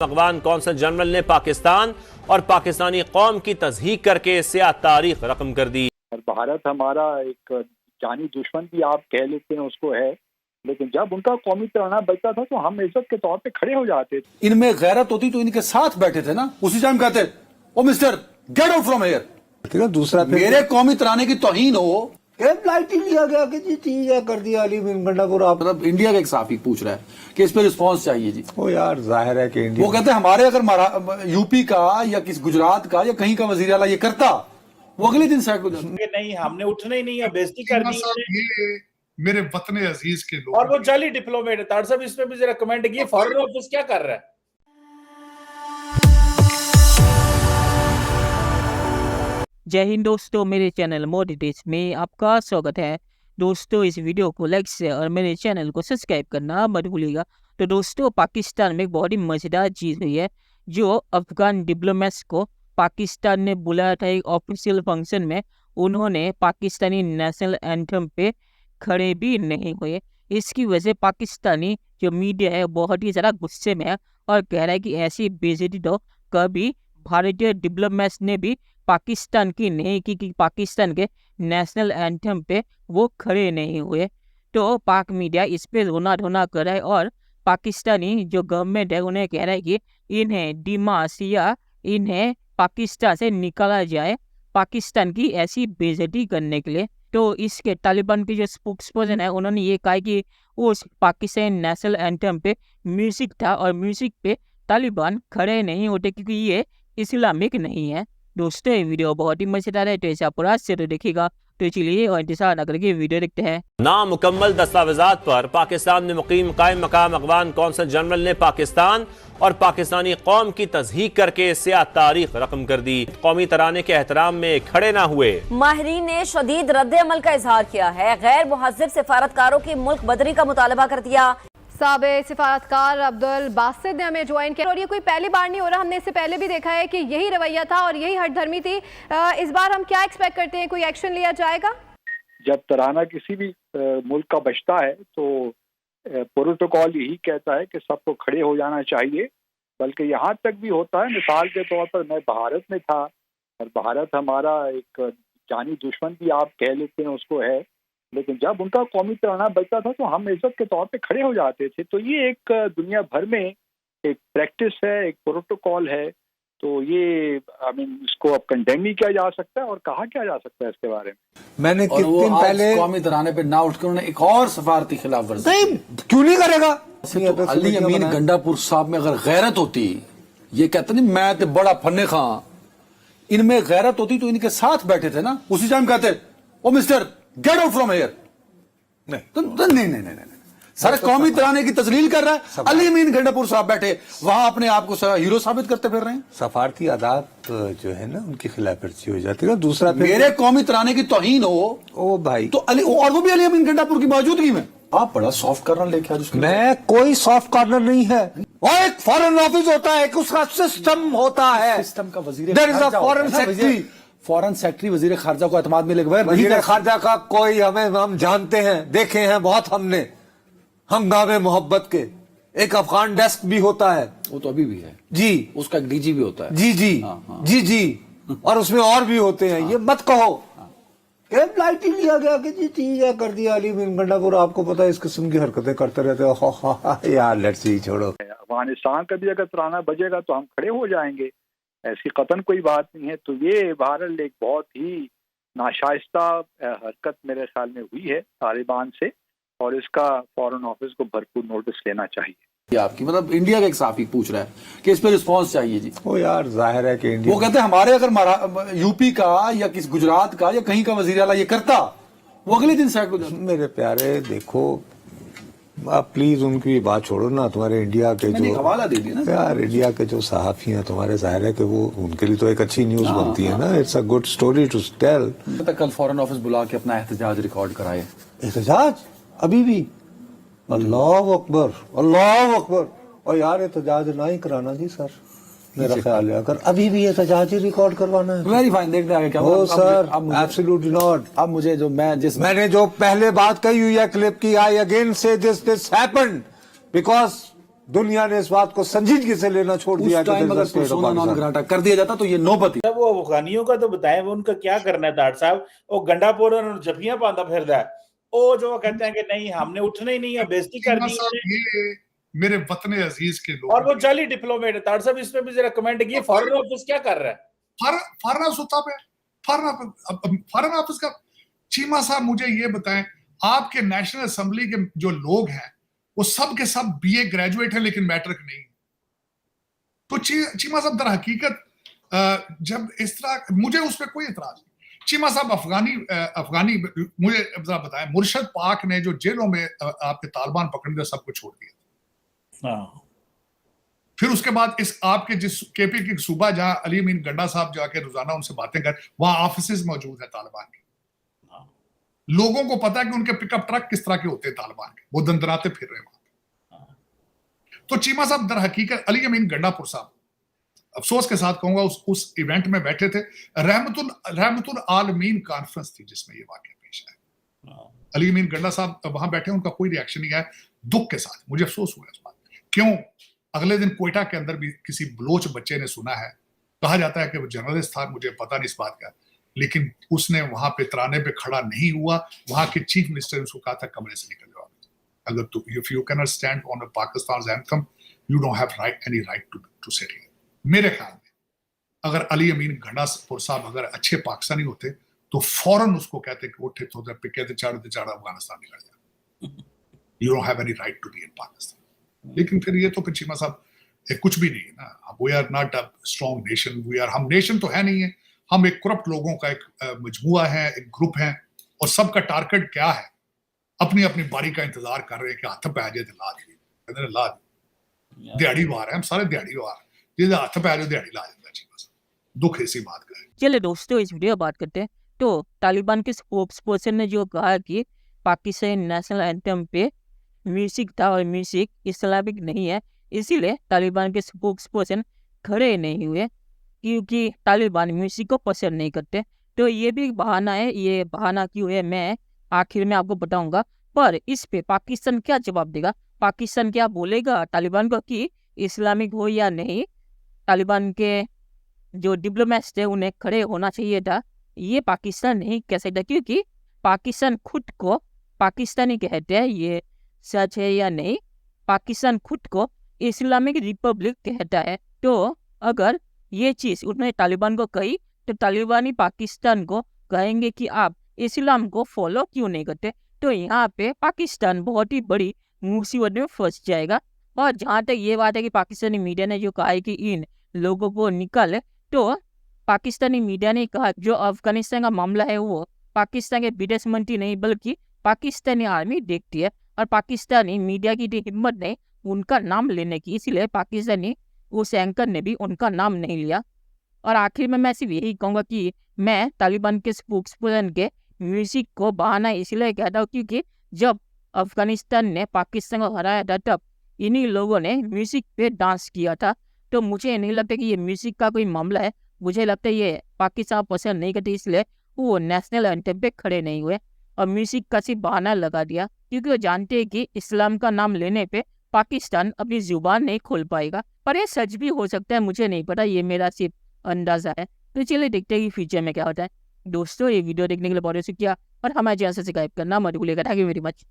Afghan consul general ने पाकिस्तान और पाकिस्तानी कौम की तज़हीक करके सियाह तारीख रकम कर दी। और भारत हमारा एक जानी दुश्मन भी आप कह लेते हैं उसको है, लेकिन जब उनका कौमी तराना बजता था तो हम इज्जत के तौर पे खड़े हो जाते थे। इनमें गैरत होती तो इनके साथ बैठे थे ना, उसी टाइम कहते ओ mister get out from here. दूसरा मेरे कौमी तराने की तौहीन हो लाइट ही लिया गया कि जी ठीक है कर दिया अली बिन गंडापुर। आप मतलब इंडिया का एक साफी पूछ रहा है कि इस पे रिस्पांस चाहिए जी। ओ यार जाहिर है कि इंडिया वो कहते हैं हमारे अगर यूपी का या किस गुजरात का या कहीं का वजीर आला ये करता वो अगले दिन साइड को नहीं, हमने उठना ही नहीं है, बेइज्जती कर दी ये मेरे वतन अजीज के लोग और वो जाली डिप्लोमेट है। तार साहब इस पे भी जरा कमेंट किए, फॉरेन ऑफिस क्या कर रहा है? जय हिंद दोस्तों, मेरे चैनल मोदी देश में आपका स्वागत है। दोस्तों इस वीडियो को लाइक शेयर और मेरे चैनल को सब्सक्राइब करना मत भूलिएगा। तो दोस्तों पाकिस्तान में एक बहुत ही मज़ेदार चीज़ हुई है, जो अफगान डिप्लोमेट्स को पाकिस्तान ने बुलाया था एक ऑफिशियल फंक्शन में। उन्होंने पाकिस्तानी नेशनल एंथम पे खड़े भी नहीं हुए। इसकी वजह से पाकिस्तानी जो मीडिया है बहुत ही ज़्यादा गुस्से में है और कह रहा है कि ऐसी बेइज्जती तो कभी भारतीय डिप्लोमेट्स ने भी पाकिस्तान की नहीं की कि पाकिस्तान के नेशनल एंथम पे वो खड़े नहीं हुए। तो पाक मीडिया इस पे रोना धोना कर रहा है और पाकिस्तानी जो गवर्नमेंट है उन्हें कह रहा है कि इन्हें डिमास या इन्हें पाकिस्तान से निकाला जाए पाकिस्तान की ऐसी बेइज्जती करने के लिए। तो इसके तालिबान के जो स्पोक्सपर्सन है उन्होंने ये कहा कि उस पाकिस्तान नेशनल एंथम पे म्यूजिक था और म्यूजिक पे तालिबान खड़े नहीं होते क्योंकि ये इस्लामिक नहीं है। दोस्तों ये वीडियो बहुत ही मजेदार है, तो इसे आप पूरा से देखिएगा। तो चलिए और इंतजार न करके वीडियो देखते हैं। नामुकम्मल दस्तावेजात पर पाकिस्तान में मुकीम कायम मकाम अफगान कौंसल जनरल ने पाकिस्तान और पाकिस्तानी कौम की तज़हीक करके सियाह तारीख रकम कर दी। कौमी तराने के एहतराम में खड़े ना हुए। माहिरीन ने शदीद रद्द अमल का इजहार किया है। गैर मुहज़्ज़िब सिफारतकारों की मुल्क बदरी का मुतालबा कर दिया। साबिक़ सिफारतकार अब्दुल बासित ने हमें ज्वाइन किया और ये कोई पहली बार नहीं हो रहा, हमने इससे पहले भी देखा है कि यही रवैया था और यही हठधर्मी थी। इस बार हम क्या एक्सपेक्ट करते हैं, कोई एक्शन लिया जाएगा? जब तराना किसी भी मुल्क का बजता है तो प्रोटोकॉल यही कहता है कि सबको खड़े हो जाना चाहिए, बल्कि यहाँ तक भी होता है। मिसाल के तौर पर मैं भारत में था और भारत हमारा एक जानी दुश्मन भी आप कह लेते हैं उसको है, लेकिन जब उनका कौमी तराना बजता था तो हम इज्जत के तौर पे खड़े हो जाते थे। तो ये एक दुनिया भर में एक प्रैक्टिस है, एक प्रोटोकॉल है। तो ये इसको अब कंडेम ही किया जा सकता है और कहा क्या जा सकता है इसके बारे में। मैंने किस दिन पहले कौमी तराने पे ना उठकर उन्होंने एक और सफारती खिलाफ वर्जी नहीं क्यों नहीं करेगा। तो अली अमीन गंडापुर साहब में अगर गैरत होती, ये कहते नहीं मैं तो बड़ा फन्ने खां, इनमें गैरत होती तो इनके साथ बैठे थे ना, उसी टाइम कहते ओ mister get out from here. नहीं सर कौमी तराने की तजलील कर रहा है। अली अमीन गंडापुर साहब बैठे वहां अपने आप को हीरो साबित करते फिर रहे हैं। सफारती आदात जो है ना उनकी खिलाफ वर्जी हो जाती है। दूसरा मेरे कौमी तराने की तौहीन हो ओ भाई तो अली, और वो भी अली अमीन गंडापुर की मौजूदगी में आप बड़ा सॉफ्ट कॉर्नर लेके आज। मैं कोई सॉफ्ट कॉर्नर नहीं है। और एक फॉरेन ऑफिस होता है, एक उसका सिस्टम होता है। सिस्टम का वजीर there is a foreign secretary, foreign secretary वजीर खारजा को एतमाद मिले बगैर वजीर खारजा का कोई हम जानते हैं, देखे हैं बहुत हमने हंगामे मोहब्बत के। एक अफगान डेस्क भी होता है, वो तो अभी भी है जी, उसका एक डीजी भी होता है। जी जी जी जी, और उसमें और भी होते हैं। ये मत कहो लाइट ही लिया गया कि जी ठीक है कर दिया अली बिन गंडापुर। आपको पता है इस किस्म की हरकतें करते रहते हो यार। लेट्स सी छोड़ो। अफगानिस्तान का भी अगर तराना बजेगा तो हम खड़े हो जाएंगे, ऐसी कतन कोई बात नहीं है। तो ये बहरहाल एक बहुत ही नाशाइस्ता हरकत मेरे ख्याल में हुई है तालिबान से और इसका फॉरेन ऑफिस को भरपूर नोटिस लेना चाहिए। आपकी मतलब इंडिया का एक साफी पूछ रहा है कि इस पे रिस्पांस चाहिए जी। ओ यार जाहिर है कि इंडिया वो कहते हैं हमारे अगर यूपी का या किस गुजरात का या कहीं का वजीर आला ये करता वो अगले दिन साइड को। मेरे प्यारे देखो आप प्लीज उनकी बात छोड़ो ना। तुम्हारे इंडिया के जो हवाला दे दिया ना यार, इंडिया के जो सहाफी हैं तुम्हारे, जाहिर है कि वो उनके लिए तो एक अच्छी न्यूज बनती है ना। It's a good story to tell. कल फॉरेन ऑफिस बुला के अपना एहतजाज रिकॉर्ड कराए। एहतजाज अभी भी? अल्लाह अकबर अल्लाह अकबर। और यार एहतजाज ना ही कराना जी सर, मेरा ख्याल है अगर अभी भी एहतजाज ही रिकॉर्ड करवाना है। वेरी फाइन, देखते आगे क्या हो सर। Absolutely not. अब मुझे जो मैंने जो पहले बात कही हुई है क्लिप की, आई अगेन से दिस हैपेंड बिकॉज दुनिया ने इस बात को संजीदगी से लेना छोड़ दिया उस टाइम अगर पर्सोना नॉन ग्राटा कर दिया जाता तो ये नौबत ही। वो अफगानियों का तो बताएं, वो उनका क्या करना है ताड़ साहब। वो गंडापुर और जफियां पांदा फिरदा है, वो जो कहते हैं कि नहीं हमने उठना ही नहीं है, बेइज्जती कर दी है। ये मेरे वतन अजीज के लोग, और वो जाली डिप्लोमेट है ताड़ साहब, इस पे भी जरा कमेंट किए, फॉरेन ऑफिस क्या कर रहा है? फॉरेन ऑफिस होता है, फॉरेन ऑफिस का। चीमा साहब मुझे ये बताएं, आपके नेशनल असेंबली के जो लोग हैं वो सब के सब बीए ग्रेजुएट हैं लेकिन मैट्रिक नहीं। तो चीमा साहब दर हकीकत जब इस तरह, मुझे उस पर कोई इतराज नहीं। चीमा साहब अफगानी मुझे जरा बताएं, मुर्शद पाक ने जो जेलों में आपके तालिबान पकड़ दिया, सबको छोड़ दिया। फिर उसके बाद इस आपके जिस केपी के सूबा जहां अली अमीन गंडा साहब जाके रोजाना उनसे बातें कर, वहां ऑफिस मौजूद है तालिबान के। लोगों को पता है कि उनके पिकअप ट्रक किस तरह के होते हैं तालिबान के, वो दंदनाते फिर रहे वहां। तो चीमा साहब दर हकीकत अली अमीन गंडापुर साहब, अफसोस के साथ कहूंगा, उस इवेंट में बैठे थे। रहमतुल आलमीन कॉन्फ्रेंस थी जिसमें ये वाकया पेश आया। अली अमीन गंडा साहब वहां बैठे, उनका कोई रिएक्शन नहीं आया। दुख के साथ मुझे अफसोस हुआ इस बात। क्यों? अगले दिन कोयटा के अंदर भी किसी बलोच बच्चे ने सुना है, कहा जाता है कि वो जर्नलिस्ट था, मुझे पता नहीं इस बात का, लेकिन उसने वहां पे तराने पे खड़ा नहीं हुआ। वहां के चीफ मिनिस्टर ने उसको कहा था कमरे से निकल जाओ। अगर तू if you can not stand on Pakistan anthem, you don't have any right to sit here. मेरे ख्याल में अगर अली अमीन गंडापुर साहब अगर अच्छे पाकिस्तानी होते तो फौरन उसको कहते कि उठे तो कहते चाड़ो अफगानिस्तान निकल जाए, you don't have any right to be in Pakistan. लेकिन फिर ये तो फिर चीमा साहब कुछ भी नहीं है ना। We are not a strong nation, हम नेशन तो है नहीं है, हम एक करप्ट लोगों का एक मजमुआ है, एक ग्रुप है, और सबका टारगेट क्या है? अपनी अपनी बारी का इंतजार कर रहे हैं कि हाथ पे आ जाए तो ला दिए, ला दिहाड़ी वार है, हम सारे दिहाड़ी वार, जिसे हाथ पे आ जाए दिहाड़ी ला देता। दुख इसी बात का है। चलिए दोस्तों, इस वीडियो बात करते हैं। तो तालिबान के स्पोक्स पर्सन ने जो कहा कि पाकिस्तान नेशनल एंथम पे म्यूजिक था और म्यूजिक इस्लामिक नहीं है, इसीलिए तालिबान के स्पोक्स पर्सन खड़े नहीं हुए क्योंकि तालिबान म्यूजिक को पसंद नहीं करते। तो ये भी बहाना है, ये बहाना क्यों है मैं आखिर में आपको बताऊंगा। पर इस पे पाकिस्तान क्या जवाब देगा? पाकिस्तान क्या बोलेगा तालिबान को कि इस्लामिक हो या नहीं? तालिबान के जो डिप्लोमेट्स थे उन्हें खड़े होना चाहिए था, ये पाकिस्तान नहीं कह सकता क्योंकि पाकिस्तान खुद को पाकिस्तानी कहते हैं। ये सच है या नहीं? पाकिस्तान खुद को इस्लामिक रिपब्लिक कहता है। तो अगर ये चीज़ उन्होंने तालिबान को कही तो तालिबानी पाकिस्तान को कहेंगे कि आप इस्लाम को फॉलो क्यों नहीं करते। तो यहाँ पे पाकिस्तान बहुत ही बड़ी मुसीबत में फंस जाएगा। और जहाँ तक ये बात है कि पाकिस्तानी मीडिया ने जो कहा है कि इन लोगों को निकाले, तो पाकिस्तानी मीडिया ने कहा जो अफगानिस्तान का मामला है वो पाकिस्तान के विदेश मंत्री नहीं बल्कि पाकिस्तानी आर्मी देखती है, और पाकिस्तानी मीडिया की हिम्मत नहीं उनका नाम लेने की, इसीलिए पाकिस्तानी उस एंकर ने भी उनका नाम नहीं लिया। और आखिर में मैं सिर्फ यही कहूँगा कि मैं तालिबान के स्पोक्सपर्सन के म्यूजिक को बहाना इसलिए कहता हूँ क्योंकि जब अफगानिस्तान ने पाकिस्तान को हराया था तब इन्हीं लोगों ने म्यूजिक पे डांस किया था। तो मुझे नहीं लगता कि ये म्यूजिक का कोई मामला है, मुझे लगता है ये पाकिस्तान पसंद नहीं करती, इसलिए वो नेशनल एंथम पे खड़े नहीं हुए और म्यूजिक का सिर्फ बहाना लगा दिया क्योंकि वो जानते हैं कि इस्लाम का नाम लेने पे पाकिस्तान अपनी जुबान नहीं खोल पाएगा। पर ये सच भी हो सकता है, मुझे नहीं पता, ये मेरा सिर्फ अंदाजा है। तो चलिए देखते हैं कि फ्यूचर में क्या होता है। दोस्तों, ये वीडियो देखने के लिए बहुत शुक्रिया और हमारे चैनल से सब्सक्राइब करना मत भूलिएगा। Thank you very much.